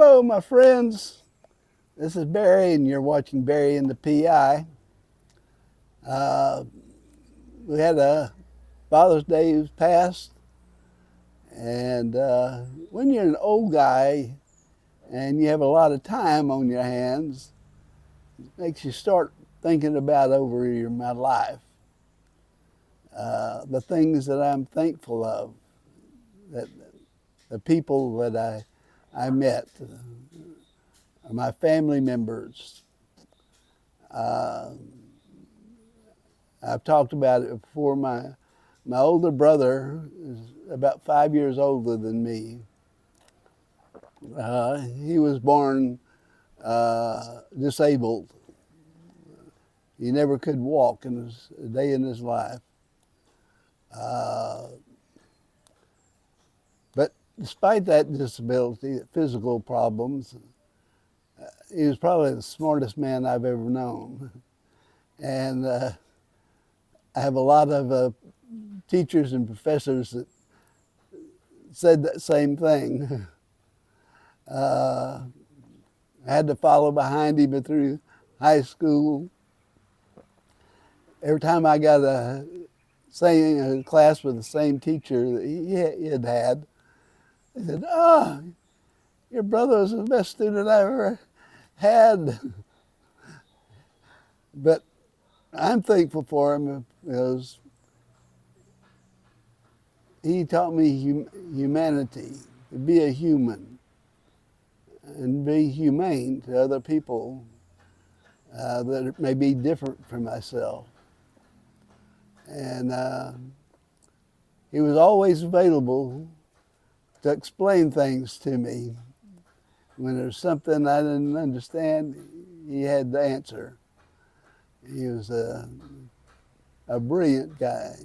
Hello, my friends. This is Barry, and you're watching Barry and the PI. Uh, we had a Father's Day who's passed, and when you're an old guy and you have a lot of time on your hands, it makes you start thinking about my life, the things that I'm thankful of, that the people that I met, my family members. Uh, I've talked about it before. My older brother is about 5 years older than me. He was born disabled. He never could walk a day in his life. Uh, but despite that disability, physical problems, he was probably the smartest man I've ever known. And I have a lot of teachers and professors that said that same thing. I had to follow behind him through high school. Every time I got a class with the same teacher that he had, they said, "Oh, your brother was the best student I ever had." But I'm thankful for him because he taught me humanity, to be a human and be humane to other people that may be different from myself. And he was always available to explain things to me. When there's something I didn't understand, he had the answer. He was a brilliant guy.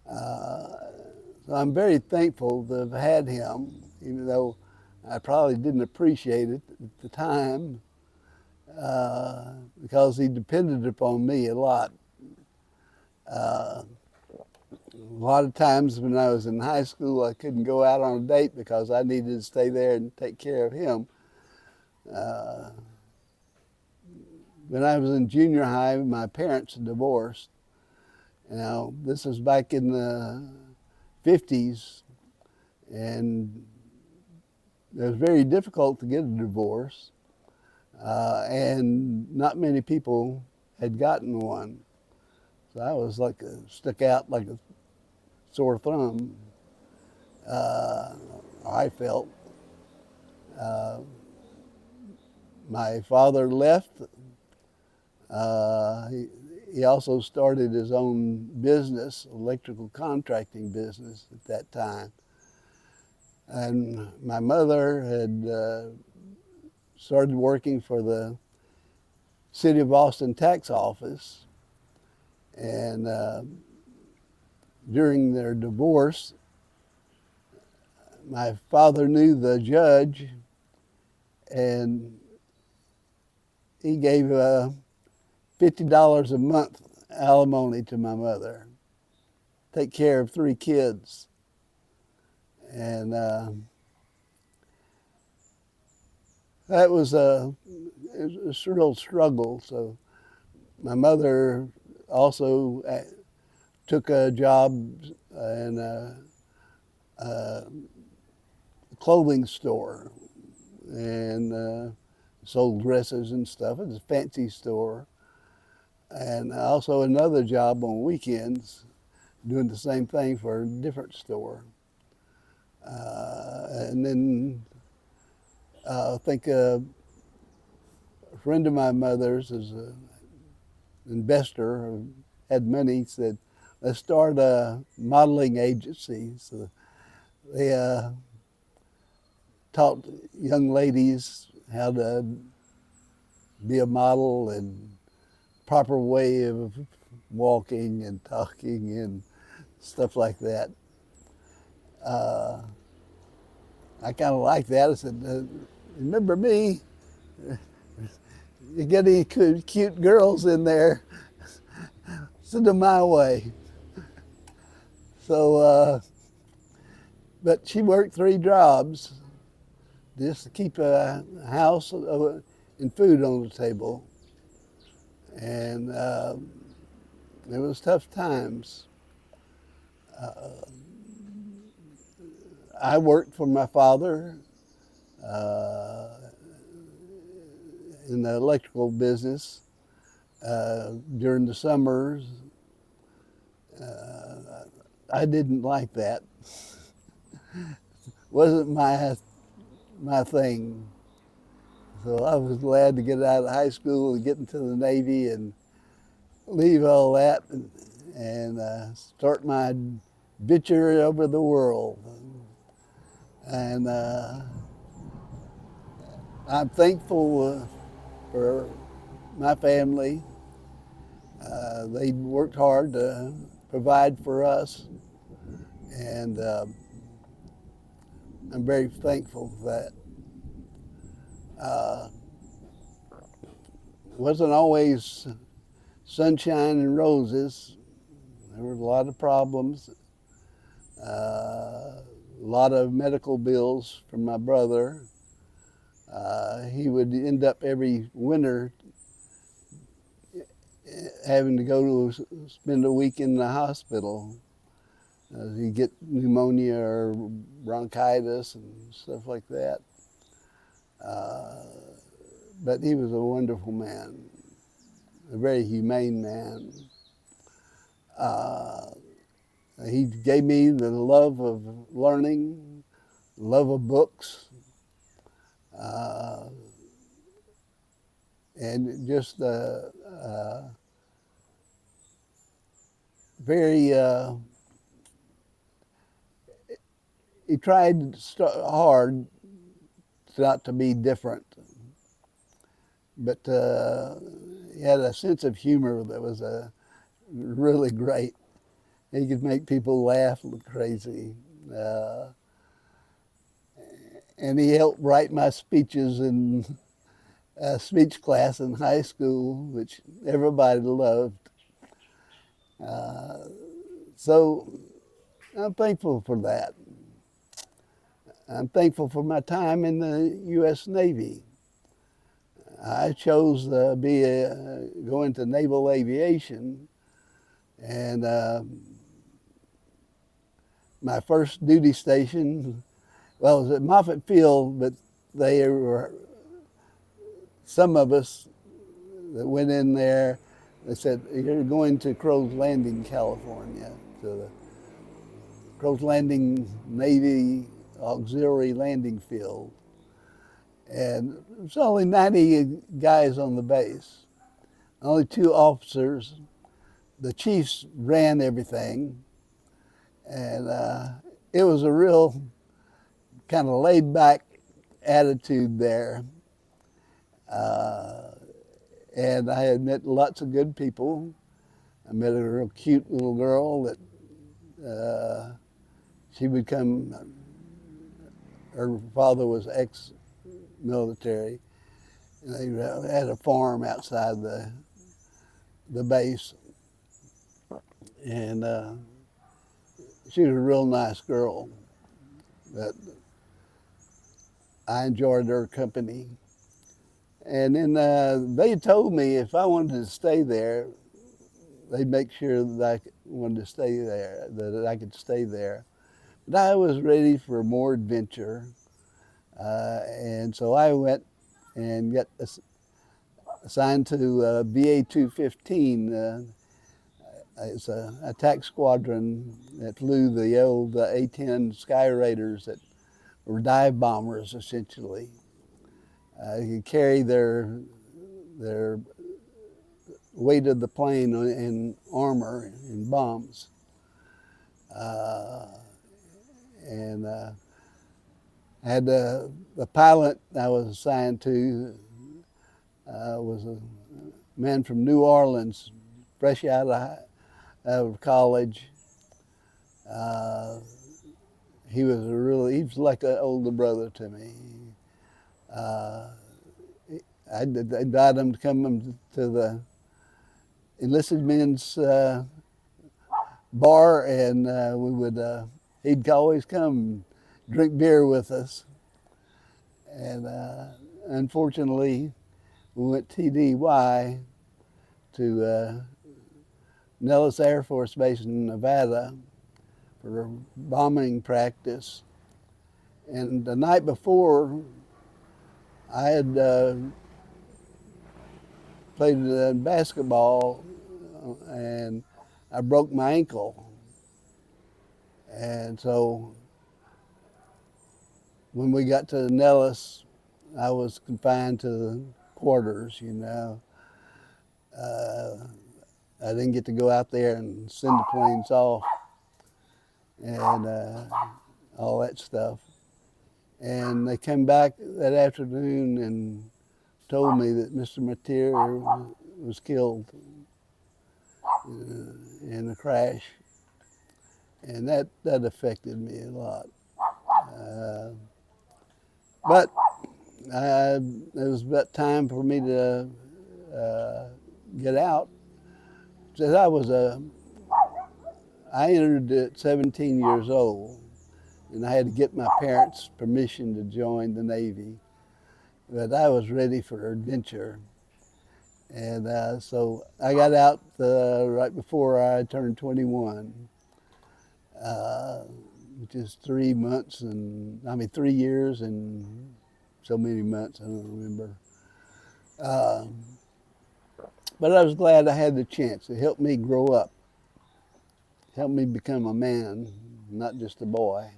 So I'm very thankful to have had him, even though I probably didn't appreciate it at the time, because he depended upon me a lot. A lot of times when I was in high school, I couldn't go out on a date because I needed to stay there and take care of him. When I was in junior high, my parents divorced. Now, this was back in the 50s, and it was very difficult to get a divorce, and not many people had gotten one. So I was stuck out like a sore thumb. I felt. My father left. He also started his own business, electrical contracting business at that time. And my mother had started working for the City of Austin tax office. And during their divorce, my father knew the judge, and he gave $50 a month alimony to my mother, take care of 3 kids. And that was it was a real struggle. So my mother also took a job in a clothing store and sold dresses and stuff. It was a fancy store. And also another job on weekends doing the same thing for a different store. And then I think a friend of my mother's is an investor who had money, said, "Let's start a modeling agency." So they taught young ladies how to be a model and proper way of walking and talking and stuff like that. I kind of liked that. I said, "Remember me? You get any cute girls in there, send them my way." So, but she worked 3 jobs just to keep a house and food on the table. And it was tough times. I worked for my father uh, in the electrical business during the summers. I didn't like that. Wasn't my thing. So I was glad to get out of high school and get into the Navy and leave all that and start my adventure over the world. And I'm thankful for my family. They worked hard to provide for us, and I'm very thankful for that. Uh, wasn't always sunshine and roses. There were a lot of problems, a lot of medical bills from my brother. He would end up every winter having to go to spend a week in the hospital. He'd get pneumonia or bronchitis and stuff like that. But he was a wonderful man, a very humane man. He gave me the love of learning, love of books, and just very, he tried hard not to be different, but he had a sense of humor that was really great. He could make people laugh like crazy. And he helped write my speeches in a speech class in high school, which everybody loved. So I'm thankful for that. I'm thankful for my time in the U.S. Navy. I chose to go into naval aviation, and my first duty station, well, it was at Moffett Field, but they were, some of us that went in there, they said, you're going to Crow's Landing, California, to the Crow's Landing Navy Auxiliary Landing Field. And there's only 90 guys on the base, only 2 officers. The chiefs ran everything, and it was a real kind of laid back attitude there. And I had met lots of good people. I met a real cute little girl that she would come, her father was ex-military, and they had a farm outside the base. And she was a real nice girl, but I enjoyed her company. And then they told me if I wanted to stay there, they'd make sure that I wanted to stay there, that I could stay there. But I was ready for more adventure. And so I went and got assigned to BA 215. It's an attack squadron that flew the old A-10 Sky Raiders that were dive bombers, essentially. You could carry their weight of the plane in armor and bombs. And I had the pilot I was assigned to was a man from New Orleans, fresh out of college. He was like an older brother to me. I invited him to come to the enlisted men's bar, and he'd always come drink beer with us. And unfortunately, we went TDY to Nellis Air Force Base in Nevada for bombing practice. And the night before, I had played basketball and I broke my ankle. And so when we got to Nellis, I was confined to the quarters, you know. I didn't get to go out there and send the planes off and all that stuff. And they came back that afternoon and told me that Mr. Mateer was killed in a crash. And that affected me a lot. But it was about time for me to get out. Since I entered at 17 years old, and I had to get my parents' permission to join the Navy. But I was ready for adventure. And so I got out right before I turned 21, which is 3 years and so many months, I don't remember. But I was glad I had the chance. It helped me grow up, helped me become a man, not just a boy.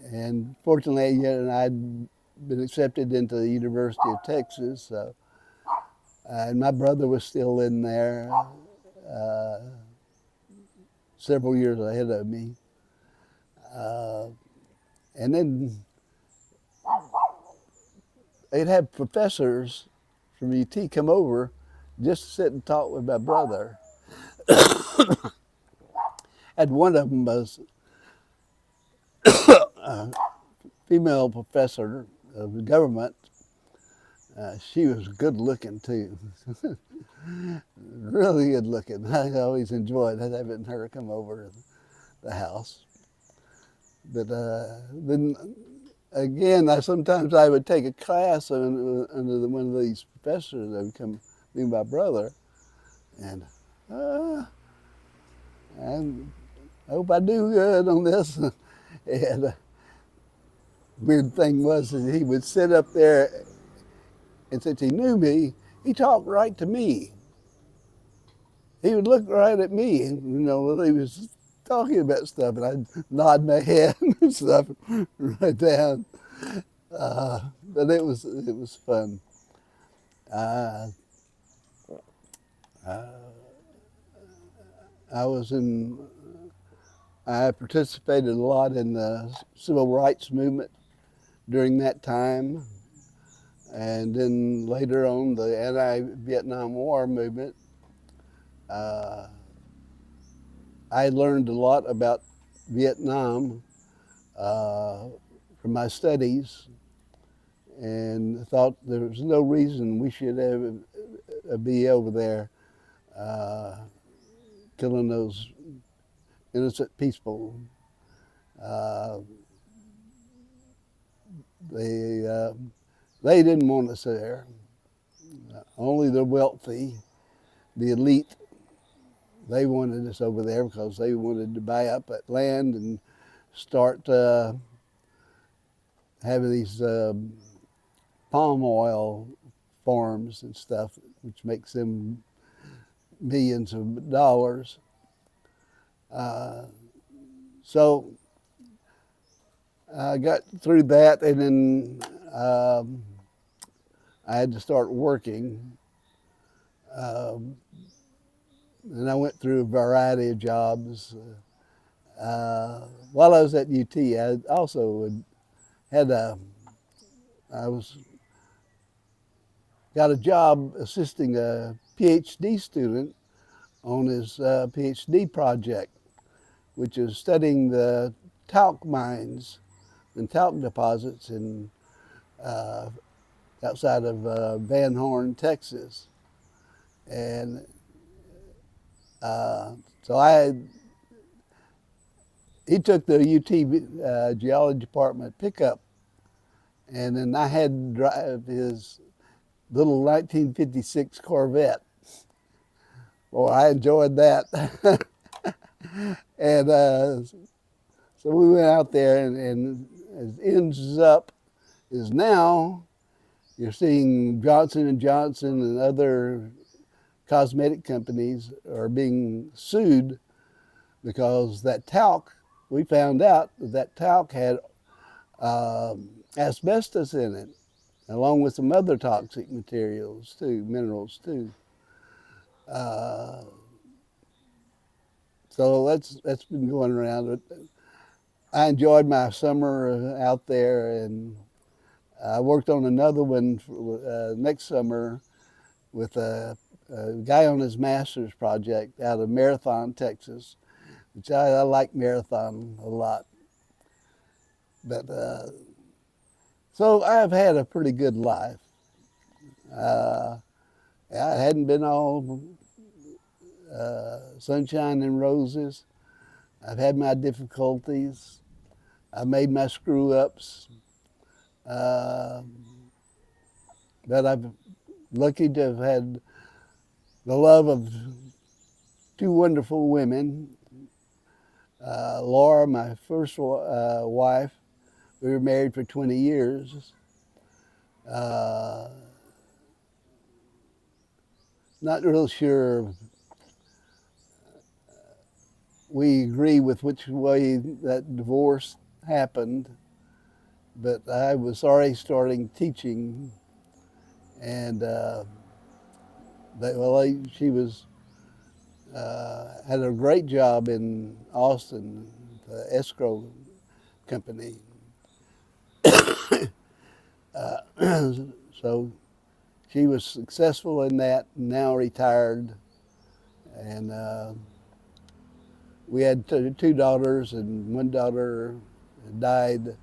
And fortunately, I'd been accepted into the University of Texas, and my brother was still in there, several years ahead of me. And then they'd have professors from UT come over just to sit and talk with my brother. And one of them was a female professor of the government. She was good looking too. Really good looking. I always enjoyed having her come over to the house. But then again, sometimes I would take a class under one of these professors that would come be my brother, and I hope I do good on this. And weird thing was that he would sit up there, and since he knew me, he talked right to me. He would look right at me, you know, when he was talking about stuff, and I'd nod my head and stuff right down. But it was fun. I participated a lot in the civil rights movement during that time, and then later on the anti-Vietnam War movement. I learned a lot about Vietnam from my studies, and thought there was no reason we should be over there killing those innocent people. They didn't want us there. Only the wealthy, the elite, they wanted us over there because they wanted to buy up that land and start having these palm oil farms and stuff, which makes them millions of dollars. So I got through that, and then I had to start working. And I went through a variety of jobs. While I was at UT, I also got a job assisting a PhD student on his PhD project, which is studying the talc mines and talc deposits outside of Van Horn, Texas. And so he took the UT geology department pickup, and then I had to drive his little 1956 Corvette. Well, I enjoyed that. And so we went out there, and as it ends up is now you're seeing Johnson and Johnson and other cosmetic companies are being sued because that talc, we found out that talc had asbestos in it, along with some other toxic materials too, minerals too. Uh, so that's been going around. I enjoyed my summer out there, and I worked on another one for, next summer with a guy on his master's project out of Marathon, Texas, which I like Marathon a lot. But so I've had a pretty good life. Uh, it hadn't been all sunshine and roses. I've had my difficulties. I made my screw ups. Uh, but I'm lucky to have had the love of two wonderful women. Laura, my first wife, we were married for 20 years. Uh, Not real sure we agree with which way that divorce happened, but I was already starting teaching, and she was had a great job in Austin, the escrow company. So she was successful in that, now retired, and we had two daughters, and one daughter died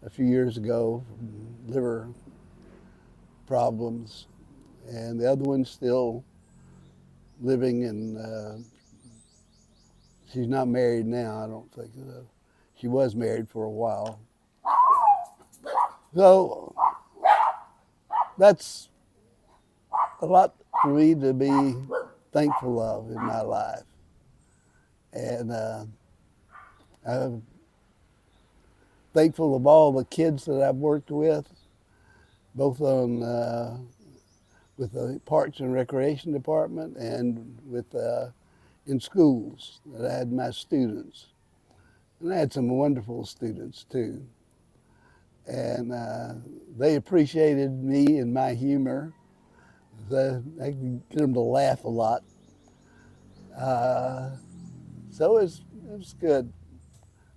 a few years ago from liver problems, and the other one's still living, and she's not married now, I don't think. She was married for a while. So that's a lot for me to be thankful of in my life. And I'm thankful of all the kids that I've worked with, both on with the Parks and Recreation Department and with in schools that I had my students. And I had some wonderful students too. And they appreciated me and my humor. I could get them to laugh a lot. So it was good.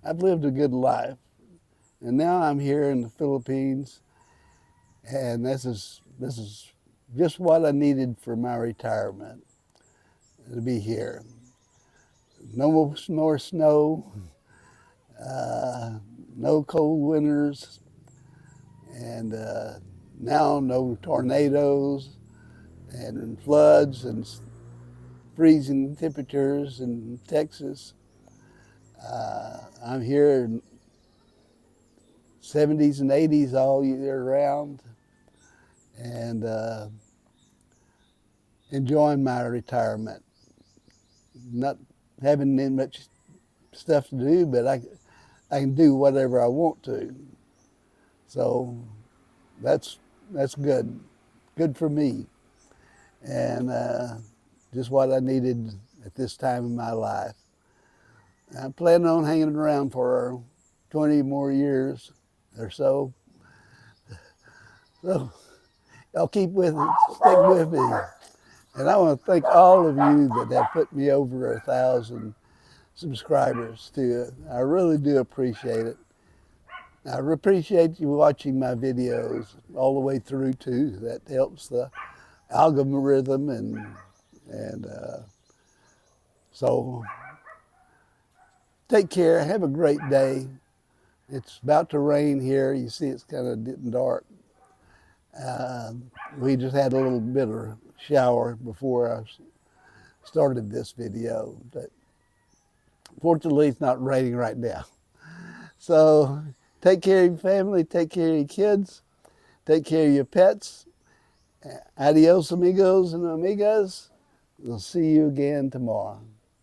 I've lived a good life. And now I'm here in the Philippines, and this is just what I needed for my retirement, to be here. No more snow, no cold winters, and now no tornadoes and floods and freezing temperatures in Texas. I'm here in 70s and 80s all year round, and enjoying my retirement. Not having much stuff to do, but I can do whatever I want to. So that's good for me, and just what I needed at this time in my life. I'm planning on hanging around for 20 more years or so. So y'all keep with it, stick with me. And I want to thank all of you that have put me over 1,000 subscribers too. I really do appreciate it. I appreciate you watching my videos all the way through too. That helps the algorithm, and so take care. Have a great day. It's about to rain here. You see, it's kind of getting dark. We just had a little bit of shower before I started this video. But Fortunately, it's not raining right now. So take care of your family, take care of your kids, take care of your pets. Adios, amigos and amigas. We'll see you again tomorrow.